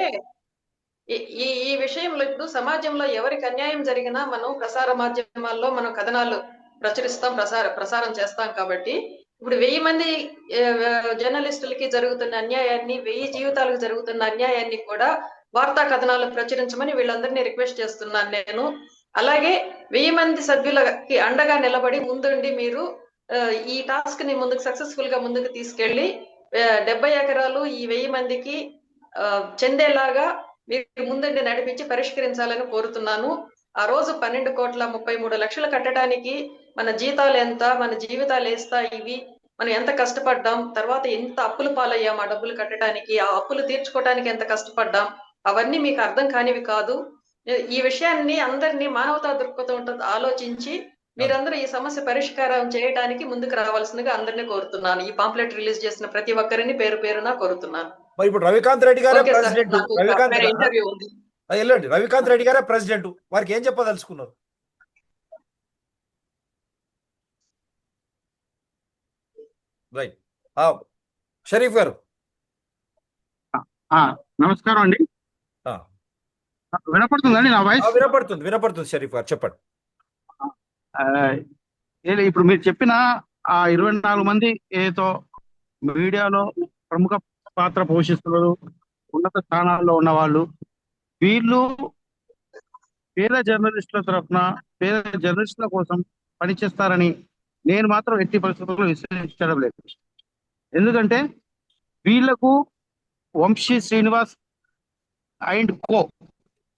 ఈ విషయంలో ఇప్పుడు సమాజంలో ఎవరికి అన్యాయం జరిగినా మనం ప్రసార మాధ్యమాల్లో మనం కథనాలు ప్రచురిస్తాం, ప్రసారం చేస్తాం. కాబట్టి ఇప్పుడు 1000 మంది జర్నలిస్టులకి జరుగుతున్న అన్యాయాన్ని, 1000 జీవితాలకు జరుగుతున్న అన్యాయాన్ని కూడా వార్తా కథనాలు ప్రచురించమని వీళ్ళందరినీ రిక్వెస్ట్ చేస్తున్నాను నేను. అలాగే 1000 మంది సభ్యులకి అండగా నిలబడి ముందుండి మీరు ఈ టాస్క్ ని ముందుకు సక్సెస్ఫుల్ గా ముందుకు తీసుకెళ్లి 70 ఎకరాలు ఈ 1000 మందికి చెందేలాగా మీరు ముందుండి నడిపించి పరిష్కరించాలని కోరుతున్నాను. ఆ రోజు 12,33,00,000 కట్టడానికి మన జీతాలు ఎంత, మన జీవితాలు ఇవి మనం ఎంత కష్టపడ్డాం, తర్వాత ఎంత అప్పులు పాలయ్యాం ఆ డబ్బులు కట్టడానికి, ఆ అప్పులు తీర్చుకోవడానికి ఎంత కష్టపడ్డాం, అవన్నీ మీకు అర్థం కానివి కాదు. ఈ విషయాన్ని అందరినీ మానవతా దృక్పథంతో ఆలోచించి మీరందరూ ఈ సమస్య పరిష్కారం చేయడానికి ముందుకు రావాల్సిందిగా అందరినీ కోరుతున్నాను. ఈ పాంప్లెట్ రిలీజ్ చేసిన ప్రతి ఒక్కరిని పేరు పేరున కోరుతున్నాను. మరి ఇప్పుడు రవికాంత్ రెడ్డి గారే ఓకే సార్, ప్రెసిడెంట్. నాకు రవికాంత్ వేరే ఇంటర్వ్యూ ఉంది. వెళ్ళండి. రవికాంత్ రెడ్డి గారే ప్రెసిడెంట్. వారికి ఏం చెప్పదలుచుకున్నారు? రైట్. షరీఫ్ గారు. నమస్కారం అండి. ఆ, వినపడుతుందండి నా వాయిస్? వినపడుతుంది వినపడుతుంది షరీఫ్ గారు, చెప్పండి. ఆ, ఇప్పుడు మీరు చెప్పిన ఆ 24 మంది ఏదో మీడియాలో ప్రముఖ పాత్ర పోషిస్తున్నారు, ఉన్నత స్థానాల్లో ఉన్న వాళ్ళు, వీళ్ళు పేద జర్నలిస్టుల తరఫున పేద జర్నలిస్టుల కోసం పనిచేస్తారని నేను మాత్రం ఎట్టి పరిస్థితుల్లో విశ్వసించడం లేదు. ఎందుకంటే వీళ్లకు వంశీ శ్రీనివాస్ అండ్ కో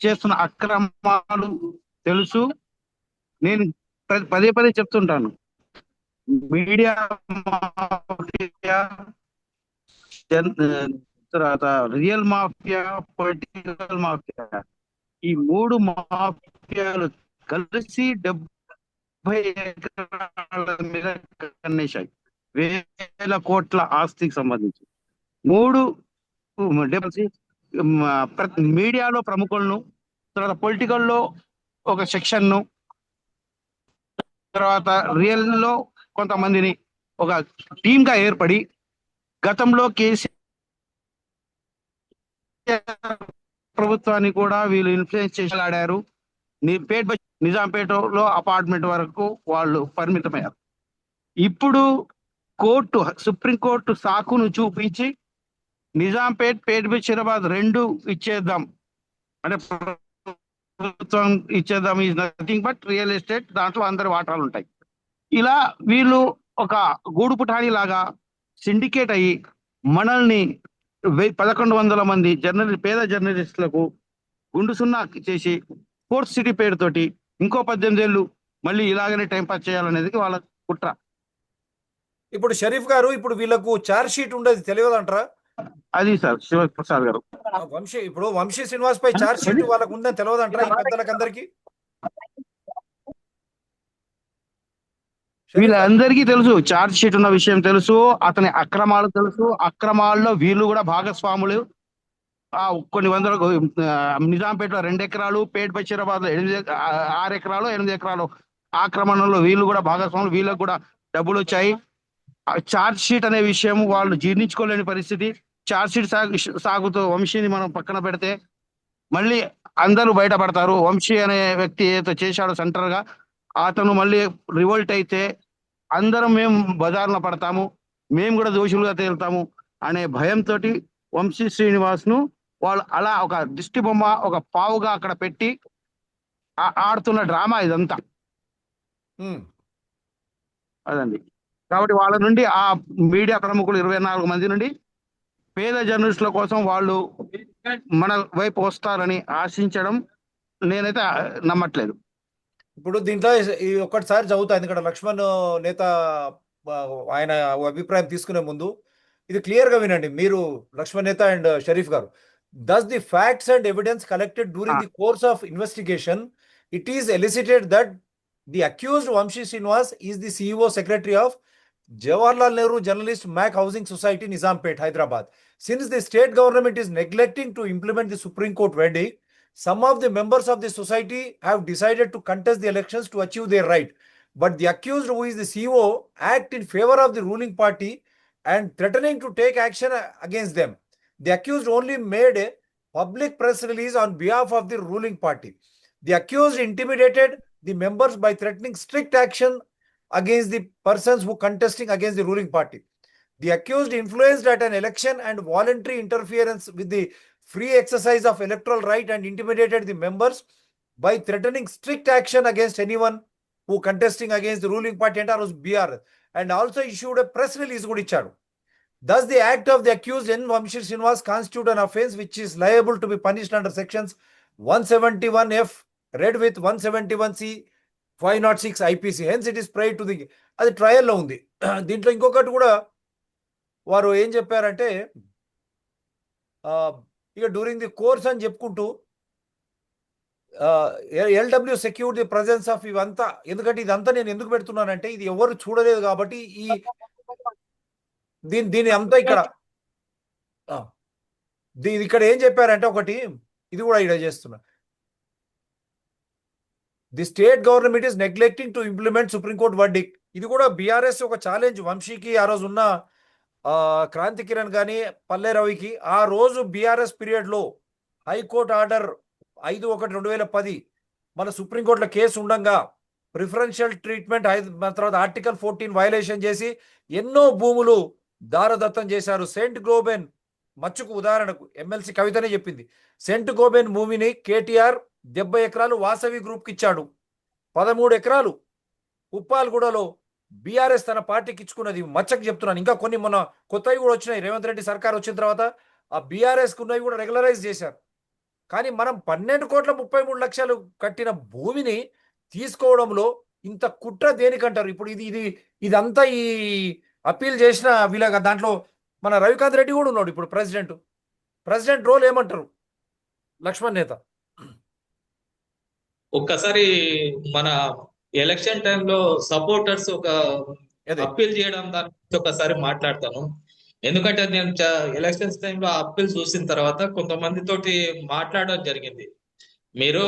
చేస్తున్న అక్రమాలు తెలుసు. నేను పదే పదే చెప్తుంటాను, మీడియా మాఫియా, తర్వాత రియల్ మాఫియా, పొలిటికల్ మాఫియా, ఈ 3 మాఫియాలు కలిసి 70 ఎకరాల మీద కన్నేశాయి. వేల కోట్ల ఆస్తికి సంబంధించి 3 మీడియాలో ప్రముఖులను, తర్వాత పొలిటికల్లో ఒక సెక్షన్ను, తర్వాత రియల్ లో కొంతమందిని ఒక టీమ్ గా ఏర్పడి గతంలో కేసీఆర్ ప్రభుత్వాన్ని కూడా వీళ్ళు ఇన్ఫ్లుయెన్స్ చేసి ఆడారు. నిజాంపేటలో అపార్ట్మెంట్ వరకు వాళ్ళు పరిమితమయ్యారు. ఇప్పుడు సుప్రీంకోర్టు సాకును చూపించి నిజాంపేట్, పేట్ బషీరాబాద్ 2 ఇచ్చేద్దాం అంటే ప్రభుత్వం ఇచ్చేద్దాం, is nothing but real estate, దాంట్లో అందరి వాటాలు ఉంటాయి. ఇలా వీళ్ళు ఒక గూడు పుటాణి లాగా సిండికేట్ అయ్యి మనల్ని 1100 మంది పేద జర్నలిస్టులకు గుండు సున్నా చేసి స్పోర్ట్స్ సిటీ పేరుతోటి ఇంకో 18 ఏళ్ళు మళ్ళీ ఇలాగనే టైంపాస్ చేయాలనేది వాళ్ళ కుట్ర. ఇప్పుడు షరీఫ్ గారు, ఇప్పుడు వీళ్ళకు చార్జ్ షీట్ ఉండేది తెలియదంటారా? అది సార్ శివప్రసాద్ గారు, ఇప్పుడు వంశీ శ్రీనివాస్ పై చార్జ్ షీట్ వాళ్ళకు ఉందని తెలియదంటారా ఈ పెద్దలకందరికి? వీళ్ళందరికీ తెలుసు, చార్జ్ షీట్ ఉన్న విషయం తెలుసు, అతని అక్రమాలు తెలుసు, అక్రమాల్లో వీళ్ళు కూడా భాగస్వాములు. కొన్ని వందల నిజాంపేటలో 2 ఎకరాలు, పేట్ బషీరాబాద్ లో 6 ఎకరాలు 8 ఎకరాలు ఆక్రమణలో వీళ్ళు కూడా భాగస్వాములు, వీళ్ళకు కూడా డబ్బులు వచ్చాయి. చార్జ్ షీట్ అనే విషయం వాళ్ళు జీర్ణించుకోలేని పరిస్థితి. చార్జ్ షీట్ సాగుతూ వంశీని మనం పక్కన పెడితే మళ్ళీ అందరూ బయటపడతారు. వంశీ అనే వ్యక్తి ఏదో చేశాడో సెంటర్ గా, అతను మళ్ళీ రివోల్ట్ అయితే అందరం మేము బజార్లో పడతాము, మేము కూడా దోషులుగా తేలుతాము అనే భయంతో వంశీ శ్రీనివాస్ ను వాళ్ళు అలా ఒక దిష్టి బొమ్మ, ఒక పావుగా అక్కడ పెట్టి ఆడుతున్న డ్రామా ఇదంతా. అదండి. కాబట్టి వాళ్ళ నుండి ఆ మీడియా ప్రముఖులు 24 మంది నుండి పేద జర్నలిస్టుల కోసం వాళ్ళు మన వైపు వస్తారని ఆశించడం నేనైతే నమ్మట్లేదు. ఇప్పుడు దీంట్లో ఈ ఒక్కటిసారి చదువుతా, ఎందుకంటే లక్ష్మణ్ నేత ఆయన అభిప్రాయం తీసుకునే ముందు ఇది క్లియర్ గా వినండి మీరు, లక్ష్మణ్ నేత అండ్ షరీఫ్ గారు. Thus the facts and evidence collected during the course of investigation, it is elicited that the accused Vamshi Srinivas is the CEO secretary of Jawaharlal Nehru Journalist MAC Housing Society, Nizampet, Hyderabad. Since the state government is neglecting to implement the Supreme Court verdict, some of the members of the society have decided to contest the elections to achieve their right. But the accused, who is the CEO, act in favor of the ruling party and threatening to take action against them. The accused only made a public press release on behalf of the ruling party. The accused intimidated the members by threatening strict action against the persons who contesting against the ruling party. The accused influenced at an election and voluntary interference with the free exercise of electoral right and intimidated the members by threatening strict action against anyone who contesting against the ruling party and was BR, and also issued a press release good ichadu. Thus, the act of the accused N. Vamshi Srinivas constitute an offence which is liable to be punished under sections 171F read with 171C 506 IPC. Hence, it is prior to the అది ట్రయల్లో ఉంది. దీంట్లో ఇంకొకటి కూడా వారు ఏం చెప్పారంటే, ఇక during the course అని చెప్పుకుంటూ LW secure the presence of ఇవంతా. ఎందుకంటే ఇదంతా నేను ఎందుకు పెడుతున్నానంటే, ఇది ఎవరు చూడలేదు కాబట్టి ఈ దీని అంతా ఇక్కడ ఇక్కడ ఏం చెప్పారంటే ఒకటి, ఇది కూడా ఇక్కడ చేస్తున్నా, the state government is neglecting to implement supreme court verdict. ఇది కూడా బీఆర్ఎస్ ఒక ఛాలెంజ్ వంశీకి, ఆ రోజు ఉన్న క్రాంతి కిరణ్ కానీ పల్లె రవికి. ఆ రోజు బీఆర్ఎస్ పీరియడ్లో హైకోర్టు ఆర్డర్ 5/1/2010 మన సుప్రీంకోర్టులో కేసు ఉండగా ప్రిఫరెన్షియల్ ట్రీట్మెంట్ తర్వాత ఆర్టికల్ 14 వైలేషన్ చేసి ఎన్నో భూములు దారదత్తం చేశారు. సెయింట్ గోబెన్ మచ్చుకు ఉదాహరణకు ఎమ్మెల్సీ కవితనే చెప్పింది. సెయింట్ గోబెన్ భూమిని కేటీఆర్ 70 ఎకరాలు వాసవి గ్రూప్కి ఇచ్చాడు. 13 ఎకరాలు ఉప్పాలగూడలో బీఆర్ఎస్ తన పార్టీకి ఇచ్చుకున్నది. మచ్చకు చెప్తున్నాను. ఇంకా కొన్ని మొన్న కొత్తవి కూడా వచ్చినాయి. రేవంత్ రెడ్డి సర్కార్ వచ్చిన తర్వాత ఆ బీఆర్ఎస్కి ఉన్నవి కూడా రెగ్యులరైజ్ చేశారు. కానీ మనం 12,33,00,000 కట్టిన భూమిని తీసుకోవడంలో ఇంత కుట్ర దేనికంటారు? ఇప్పుడు ఇదంతా ఈ అప్పీల్ చేసిన వీళ్ళ దాంట్లో మన రవికాంత్ రెడ్డి కూడా ఉన్నాడు. ఇప్పుడు ప్రెసిడెంట్ రోల్ ఏమంటారు లక్ష్మణ్ నేత? ఒక్కసారి మన ఎలక్షన్ టైంలో సపోర్టర్స్ ఒక అప్పీల్ చేయడం దాని గురించి ఒకసారి మాట్లాడతాను. ఎందుకంటే నేను ఎలక్షన్స్ టైంలో అప్పీల్ చూసిన తర్వాత కొంతమంది తోటి మాట్లాడడం జరిగింది. మీరు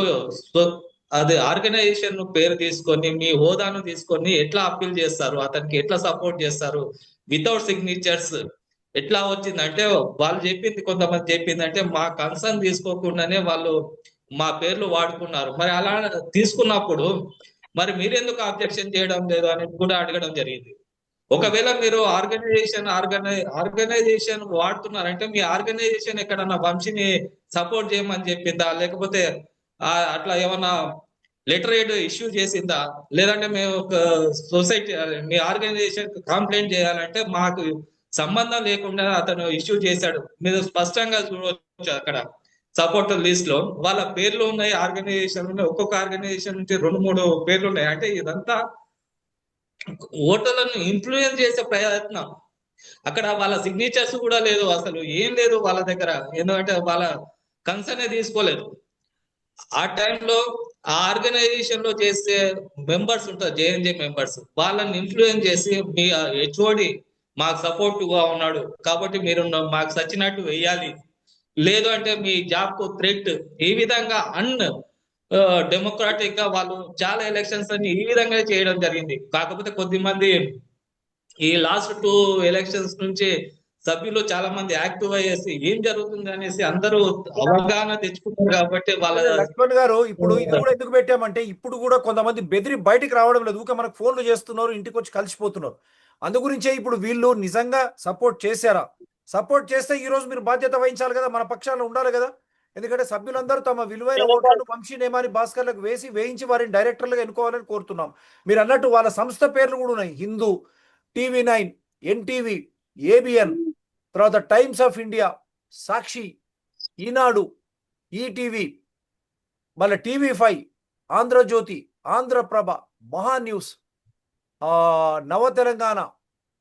అది ఆర్గనైజేషన్ పేరు తీసుకొని మీ హోదాను తీసుకొని ఎట్లా అప్పీల్ చేస్తారు, అతనికి ఎట్లా సపోర్ట్ చేస్తారు, వితౌట్ సిగ్నేచర్స్ ఎట్లా వచ్చిందంటే వాళ్ళు చెప్పింది, కొంతమంది చెప్పింది అంటే మా కన్సర్న్ తీసుకోకుండానే వాళ్ళు మా పేర్లు వాడుకున్నారు. మరి అలా తీసుకున్నప్పుడు మరి మీరెందుకు ఆబ్జెక్షన్ చేయడం లేదు అని కూడా అడగడం జరిగింది. ఒకవేళ మీరు ఆర్గనైజేషన్ వాడుతున్నారంటే మీ ఆర్గనైజేషన్ ఎక్కడన్నా వంశీని సపోర్ట్ చేయమని చెప్పిందా, లేకపోతే అట్లా ఏమన్నా లెటర్ ఇష్యూ చేసిందా, లేదంటే మేము ఒక సొసైటీ మీ ఆర్గనైజేషన్ కంప్లైంట్ చేయాలంటే మాకు సంబంధం లేకుండా అతను ఇష్యూ చేశాడు. మీరు స్పష్టంగా చూడవచ్చు అక్కడ సపోర్టర్ లిస్ట్ లో వాళ్ళ పేర్లు ఉన్నాయి, ఆర్గనైజేషన్ ఉన్నాయి. ఒక్కొక్క ఆర్గనైజేషన్ నుంచి 2-3 పేర్లు ఉన్నాయి. అంటే ఇదంతా ఓటర్లను ఇన్ఫ్లుయెన్స్ చేసే ప్రయత్నం. అక్కడ వాళ్ళ సిగ్నేచర్స్ కూడా లేదు, అసలు ఏం లేదు వాళ్ళ దగ్గర. ఎందుకంటే వాళ్ళ కన్సర్నే తీసుకోలేదు. ఆ టైంలో ఆ ఆర్గనైజేషన్ లో చేసే మెంబర్స్ ఉంటారు, జేఎన్జే మెంబర్స్, వాళ్ళని ఇన్ఫ్లుయెన్స్ చేసి మీ హెచ్ఓడి మాకు సపోర్ట్ గా ఉన్నాడు కాబట్టి మీరు మాకు సచ్చినట్టు వేయాలి, లేదు అంటే మీ జాబ్ కు థ్రెట్, ఈ విధంగా డెమోక్రాటిక్ గా వాళ్ళు చాలా ఎలక్షన్స్ అన్ని ఈ విధంగా చేయడం జరిగింది. కాకపోతే కొద్దిమంది ఈ లాస్ట్ 2 ఎలక్షన్స్ నుంచి సభ్యులు చాలా మంది యాక్టివ్ అయ్యేసి ఏం జరుగుతుంది అనేసి అందరూ అవగాహన తెచ్చుకుంటారు కాబట్టి వాళ్ళ. లక్ష్మణ్ గారు, ఇప్పుడు ఇది కూడా ఎందుకు పెట్టామంటే ఇప్పుడు కూడా కొంతమంది బెదిరి బయటికి రావడం లేదు, ఊక మనకు ఫోన్లు చేస్తున్నారు, ఇంటికి వచ్చి కలిసిపోతున్నారు. అందు గురించే ఇప్పుడు వీళ్ళు నిజంగా సపోర్ట్ చేశారా? సపోర్ట్ చేస్తే ఈ రోజు మీరు బాధ్యత వహించాలి కదా, మన పక్షాలు ఉండాలి కదా. ఎందుకంటే సభ్యులందరూ తమ విలువైన ఓట్లను వంశీ నేమాని భాస్కర్లకు వేయించి వారిని డైరెక్టర్లుగా ఎన్నుకోవాలని కోరుతున్నాం. మీరు అన్నట్టు వాళ్ళ సంస్థ పేర్లు కూడా ఉన్నాయి. హిందూ, TV9, NTV, ABN, తర్వాత times of India, Sakshi, Eenadu, ETV, మళ్ళీ TV5, ఆంధ్రజ్యోతి, ఆంధ్రప్రభ, మహాన్యూస్, నవ తెలంగాణ,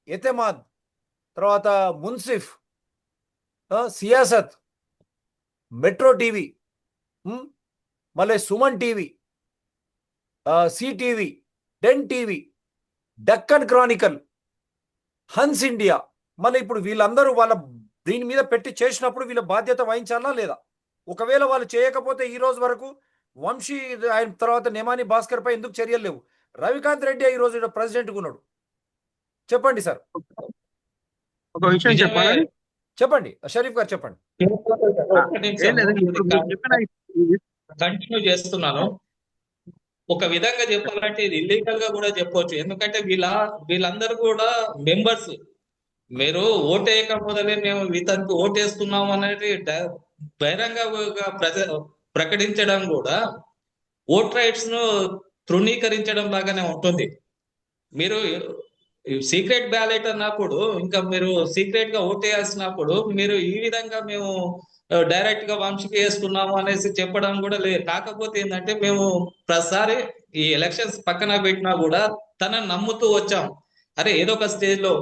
ఎతెమాద్, తర్వాత మున్సిఫ్, సియాసత్, మెట్రో టీవీ, మళ్ళీ Suman TV, CTV, Den TV, Deccan Chronicle, Hans India. మళ్ళీ ఇప్పుడు వీళ్ళందరూ వాళ్ళ దీని మీద పెట్టి చేసినప్పుడు వీళ్ళ బాధ్యత వహించాలా లేదా? ఒకవేళ వాళ్ళు చేయకపోతే ఈ రోజు వరకు వంశీ ఆయన తర్వాత నేమాని భాస్కర్ పై ఎందుకు చర్యలు లేవు? రవికాంత్ రెడ్డి ఈ రోజు ప్రెసిడెంట్గా ఉన్నాడు. చెప్పండి సార్. ఒక విషయం చెప్పాలి. చెప్పండి షరీఫ్ గారు, చెప్పండి. కంటిన్యూ చేస్తున్నాను. ఒక విధంగా చెప్పాలంటే ఇది ఇల్లీగల్ గా కూడా చెప్పవచ్చు. ఎందుకంటే వీళ్ళందరూ కూడా మెంబర్స్. మీరు ఓటేయక మొదలే మేము ఇతనికి ఓటేస్తున్నాం అనేది బహిరంగంగా ప్రకటించడం కూడా ఓట్ రైట్స్ ను తృణీకరించడం లాగానే ఉంటుంది. మీరు సీక్రెట్ బ్యాలెట్ అన్నప్పుడు, ఇంకా మీరు సీక్రెట్ గా ఓటేయాల్సినప్పుడు మీరు ఈ విధంగా మేము డైరెక్ట్ గా వంశీకి వేస్తున్నాము అనేసి చెప్పడం కూడా లేదు. కాకపోతే ఏంటంటే మేము ప్రతిసారి ఈ ఎలక్షన్స్ పక్కన పెట్టినా కూడా తనని నమ్ముతూ వచ్చాం. అరే ఏదో ఒక స్టేజ్ లో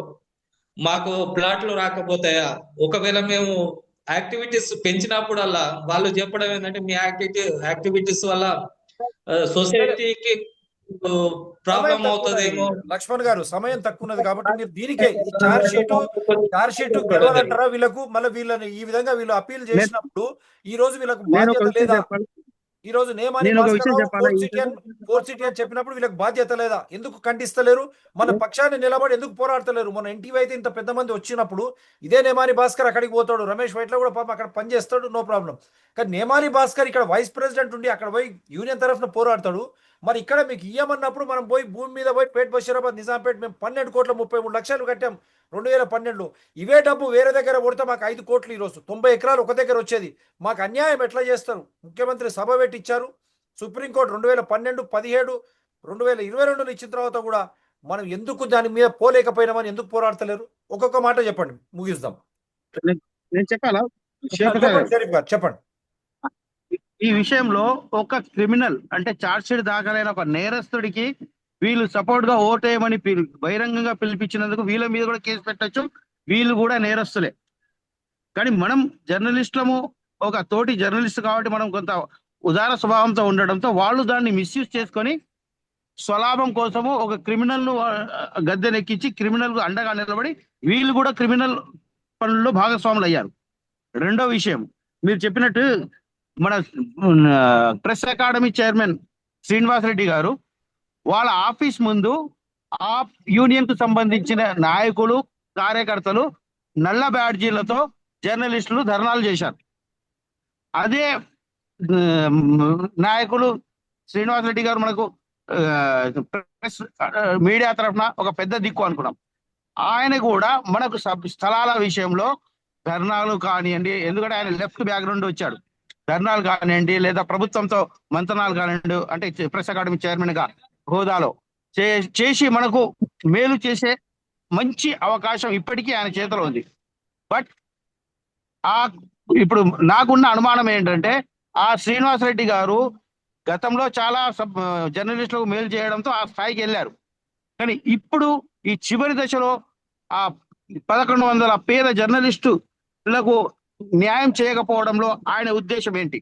మాకు ప్లాట్లు రాకపోతాయా, ఒకవేళ మేము యాక్టివిటీస్ పెంచినప్పుడల్లా వాళ్ళు చెప్పడం ఏంటంటే మీ యాక్టివిటీస్ వల్ల సొసైటీకి ప్రాబ్లం సమయం తక్కువ ఉన్నది. అవుతుందేమో. లక్ష్మణ్ గారు సమయం తక్కువ ఉన్నది కాబట్టి మీరు దీనికే ఈ చార్జ్ షీట్ గెలవాలంటారా వీళ్ళకు? మళ్ళీ వీళ్ళని ఈ విధంగా వీళ్ళు అప్పీల్ చేసినప్పుడు ఈ రోజు వీళ్ళకు నేను ఒక బాధ్యత విషయం లేదా? చెప్పాలి. ఈ రోజు నేమాని నేను ఒక భాస్కర్ విషయం రావు చెప్పాలా? ఫోర్త్ సిటీ అని చెప్పినప్పుడు వీళ్ళకి బాధ్యత లేదా? ఎందుకు ఖండిస్తలేరు? మన పక్షాన్ని నిలబడి ఎందుకు పోరాడతలేరు? మన ఎన్టీవీ అయితే ఇంత పెద్ద మంది వచ్చినప్పుడు ఇదే నేమాని భాస్కర్ అక్కడికి పోతాడు, రమేష్ వైట్ల కూడా పాపం అక్కడ పని చేస్తాడు, నో ప్రాబ్లం. కానీ నేమాని భాస్కర్ ఇక్కడ వైస్ ప్రెసిడెంట్ ఉండి అక్కడ పోయి యూనియన్ తరఫున పోరాడతాడు. మరి ఇక్కడ మీకు ఇయ్యమన్నప్పుడు మనం పోయి భూమి మీద పోయి పేట్ బషీరాబాద్ నిజాంపేట్ మేము 12,33,00,000 కట్టాం 2012లో. ఇవే డబ్బు వేరే దగ్గర కొడితే మాకు 5 కోట్లు ఈరోజు 90 ఎకరాలు ఒక దగ్గర వచ్చేది. మాకు అన్యాయం ఎట్లా చేస్తారు? ముఖ్యమంత్రి సభ పెట్టించారు. సుప్రీంకోర్టు 2012, 17, 2022 ఇచ్చిన తర్వాత కూడా మనం ఎందుకు దాని మీద పోలేకపోయినామని ఎందుకు పోరాడతలేరు? ఒక్కొక్క మాట చెప్పండి, ముగిద్దాం. నేను చెప్పాలా? చెప్పండి షరీఫ్ గారు, చెప్పండి. ఈ విషయంలో ఒక క్రిమినల్ అంటే ఛార్జ్ షీట్ దాఖలైన ఒక నేరస్తుడికి వీళ్ళు సపోర్ట్ గా ఓటేయమని బహిరంగంగా పిలిపించినందుకు వీళ్ళ మీద కూడా కేసు పెట్టచ్చు. వీళ్ళు కూడా నేరస్తులే. కానీ మనం జర్నలిస్టులము, ఒక తోటి జర్నలిస్ట్ కాబట్టి మనం కొంత ఉదార స్వభావంతో ఉండడంతో వాళ్ళు దాన్ని మిస్యూజ్ చేసుకొని స్వలాభం కోసము ఒక క్రిమినల్ ను గద్దెనెక్కించి క్రిమినల్ కు అండగా నిలబడి వీళ్ళు కూడా క్రిమినల్ పనుల్లో భాగస్వాములు అయ్యారు. రెండో విషయం, మీరు చెప్పినట్టు మన ప్రెస్ అకాడమీ చైర్మన్ శ్రీనివాసరెడ్డి గారు వాళ్ళ ఆఫీస్ ముందు ఆ యూనియన్ కు సంబంధించిన నాయకులు, కార్యకర్తలు నల్ల బ్యాడ్జీలతో జర్నలిస్టులు ధర్నాలు చేశారు. అదే నాయకులు శ్రీనివాసరెడ్డి గారు మనకు ప్రెస్ మీడియా తరఫున ఒక పెద్ద దిక్కు అనుకున్నాం. ఆయన కూడా మనకు స్థలాల విషయంలో ధర్నాలు కానివ్వండి, ఎందుకంటే ఆయన లెఫ్ట్ బ్యాక్గ్రౌండ్ వచ్చాడు, ధర్నాలు కానివ్వండి లేదా ప్రభుత్వంతో మంతనాలు కానివ్వండి, అంటే ప్రెస్ అకాడమీ చైర్మన్ గా హోదాలో చేసి మనకు మేలు చేసే మంచి అవకాశం ఇప్పటికీ ఆయన చేతిలో ఉంది. బట్ ఇప్పుడు నాకున్న అనుమానం ఏంటంటే ఆ శ్రీనివాసరెడ్డి గారు గతంలో చాలా జర్నలిస్టులకు మేలు చేయడంతో ఆ స్థాయికి వెళ్ళారు. కానీ ఇప్పుడు ఈ చివరి దశలో ఆ 1,100 పేద జర్నలిస్టులకు న్యాయం చేయకపోవడంలో ఆయన ఉద్దేశం ఏంటి?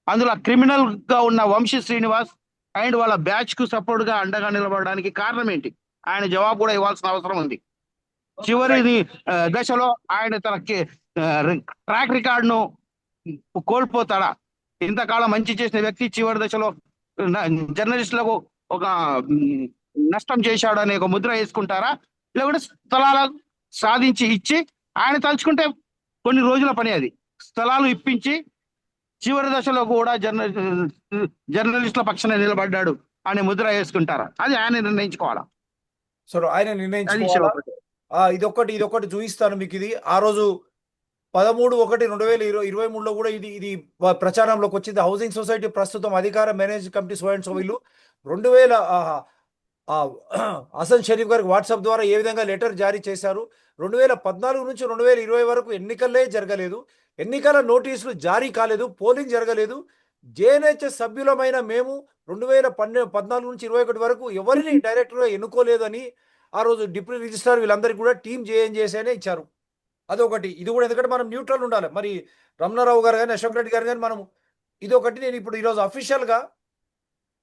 అందులో క్రిమినల్ గా ఉన్న వంశీ శ్రీనివాస్ అండ్ వాళ్ళ బ్యాచ్ కు సపోర్ట్ గా అండగా నిలబడడానికి కారణం ఏంటి? ఆయన జవాబు కూడా ఇవ్వాల్సిన అవసరం ఉంది. చివరి దశలో ఆయన తన ట్రాక్ రికార్డును కోల్పోతాడా? ఇంతకాలం మంచి చేసిన వ్యక్తి చివరి దశలో జర్నలిస్టులకు ఒక నష్టం చేశాడు అనే ఒక ముద్ర వేసుకుంటారా? లేకుంటే స్థలాలు సాధించి ఇచ్చి ఆయన తలుచుకుంటే కొన్ని రోజుల పని అది స్థలాలు ఇప్పించి చివరి దశలో కూడా జర్నలిస్టుల పక్షాన నిలబడ్డాడు అనే ముద్ర వేసుకుంటారా? అది ఆయన నిర్ణయించుకోవాలా. సో ఆయన నిర్ణయించుకోవాలా. ఇదొకటి చూపిస్తాను మీకు. ఇది ఆ రోజు 13/1/2023లో కూడా ఇది ప్రచారంలోకి వచ్చింది. హౌసింగ్ సొసైటీ ప్రస్తుతం అధికార మేనేజ్ కమిటీ సో వీళ్ళు 2000 హసన్ షరీఫ్ గారికి వాట్సాప్ ద్వారా ఏ విధంగా లెటర్ జారీ చేశారు. 2014 నుంచి 2020 వరకు ఎన్నికలే జరగలేదు, ఎన్నికల నోటీసులు జారీ కాలేదు, పోలింగ్ జరగలేదు. జేఎన్హెచ్ఎస్ సభ్యులమైన మేము 2014 నుంచి 2021 వరకు ఎవరిని డైరెక్టర్గా ఎన్నుకోలేదు అని ఆ రోజు డిప్యూటీ రిజిస్ట్రార్ వీళ్ళందరికీ కూడా టీం జేఎన్జేసీనే ఇచ్చారు. అదొకటి. ఇది కూడా ఎందుకంటే మనం న్యూట్రల్ ఉండాలి. మరి రమణారావు గారు కానీ అశోక్ రెడ్డి గారు కానీ మనం ఇదొకటి. నేను ఇప్పుడు ఈరోజు అఫీషియల్గా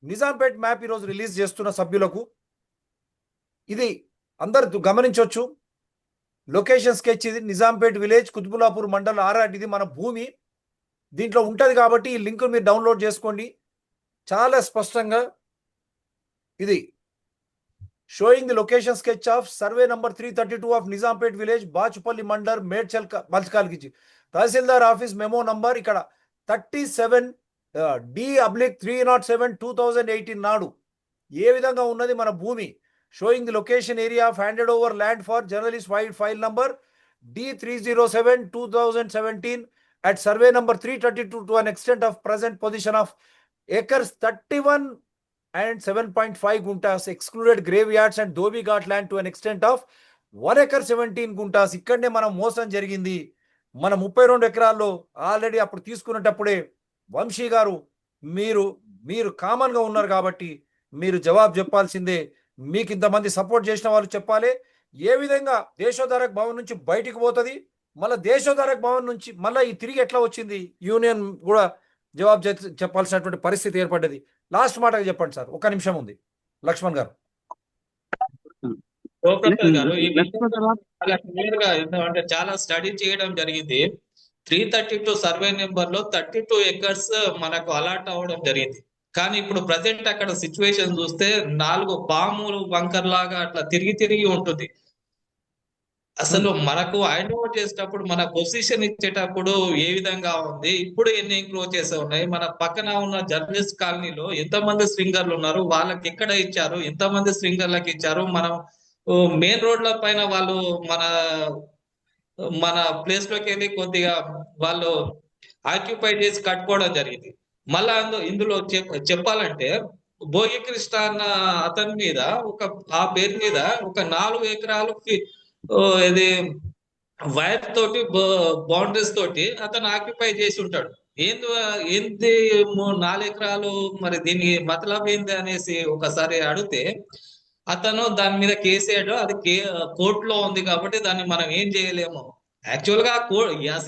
నిజాంపేట్ మ్యాప్ ఈరోజు రిలీజ్ చేస్తున్న సభ్యులకు ఇది అందరు గమనించవచ్చు. లొకేషన్ స్కెచ్ ఇది. Nizampet village, Quthbullapur mandal, RR. ఇది మన భూమి దీంట్లో ఉంటుంది కాబట్టి ఈ లింక్ మీరు డౌన్లోడ్ చేసుకోండి. చాలా స్పష్టంగా ఇది showing the location sketch of survey number 332 of Nizampet village, Bachupally mandal, Medchal Malkajgiri tahsildar office memo number ఇక్కడ 37D/307/2018 నాడు ఏ విధంగా ఉన్నది మన భూమి. Showing the location area of handed over land for journalist file number D307/2017 at survey number 332 to an extent of present position of acres 31 and 7.5 guntas excluded graveyards and Dhobi Ghat land to an extent of 1 acre 17 guntas. ఇక్కడనే మనం మోసం జరిగింది. మన 32 ఎకరాల్లో already అప్పుడు తీసుకునేటప్పుడే వంశీ గారు మీరు common గా ఉన్నారు కాబట్టి మీరు జవాబు చెప్పాల్సిందే. మీకు ఇంతమంది సపోర్ట్ చేసిన వాళ్ళు చెప్పాలి. ఏ విధంగా దేశోద్ధారక్ భవన్ నుంచి బయటికి పోతుంది, మళ్ళీ దేశోద్ధారక్ భవన్ నుంచి మళ్ళీ ఈ తిరిగి ఎట్లా వచ్చింది, యూనియన్ కూడా జవాబు చెప్పాల్సినటువంటి పరిస్థితి ఏర్పడ్డది. లాస్ట్ మాటగా చెప్పండి సార్, 1 నిమిషం ఉంది. లక్ష్మణ్ గారు. శివప్రసాద్ గారు ఈ లక్ష్మణ్ విషయంలో చాలా క్లియర్ గా ఏంటంటే చాలా స్టడీ చేయడం జరిగింది. 332 సర్వే నెంబర్ లో 32 ఎకర్స్ మనకు అలాట్ అవ్వడం జరిగింది. కానీ ఇప్పుడు ప్రజెంట్ అక్కడ సిచ్యువేషన్ చూస్తే 4 పాములు బంకర్ లాగా అట్లా తిరిగి ఉంటుంది. అసలు మనకు హ్యాండ్ ఓవర్ చేసేటప్పుడు మన పొజిషన్ ఇచ్చేటప్పుడు ఏ విధంగా ఉంది, ఇప్పుడు ఎన్ని ఎంక్రోచెస్ ఉన్నాయి, మన పక్కన ఉన్న జర్నలిస్ట్ కాలనీలో ఎంతమంది స్ట్రింగర్లు ఉన్నారు, వాళ్ళకి ఎక్కడ ఇచ్చారు, ఎంతమంది స్ట్రింగర్లకు ఇచ్చారు, మనం మెయిన్ రోడ్ల పైన వాళ్ళు మన ప్లేస్ లోకి వెళ్ళి కొద్దిగా వాళ్ళు ఆక్యుపై చేసి కట్టుకోవడం జరిగింది. మళ్ళా ఇందులో చెప్పాలంటే భోగి కృష్ణ అన్న అతని మీద ఆ పేరు మీద ఒక 4 ఎకరాలు ఇది వైర్ తోటి బౌండరీస్ తోటి అతను ఆక్యుపై చేసి ఉంటాడు. ఏంది 4 ఎకరాలు, మరి దీనికి మతలబ్ ఏంది అనేసి ఒకసారి అడిగితే అతను దాని మీద కేసు వేయడం, అది కోర్టులో ఉంది కాబట్టి దాన్ని మనం ఏం చేయలేము. యాక్చువల్ గా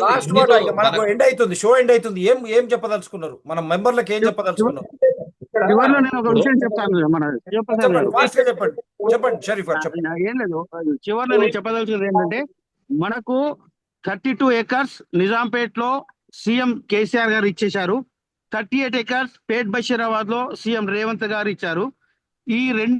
లాస్ట్ మాట ఇక మనకు ఎండ్ అవుతుంది, షో ఎండ్ అవుతుంది. ఏం చెప్పదలుచుకున్నారు మన మెంబర్లకు, ఏం చెప్పదలుచుకున్నారు? చివరిలో నేను ఒక విషయం చెప్తాను. మన శివప్రసాద్ గారు చెప్పండి షరీఫ్ గారు, చెప్పండి. ఏం లేదు, చివరిలో నేను చెప్పదలుచుకున్నది ఏంటంటే, మనకు 32 ఎకర్స్ నిజాంపేట్ లో సీఎం కేసీఆర్ గారు ఇచ్చేశారు. 38 ఎకర్స్ పేట్ బషీరాబాద్ లో సీఎం రేవంత్ గారు ఇచ్చారు. ఈ 2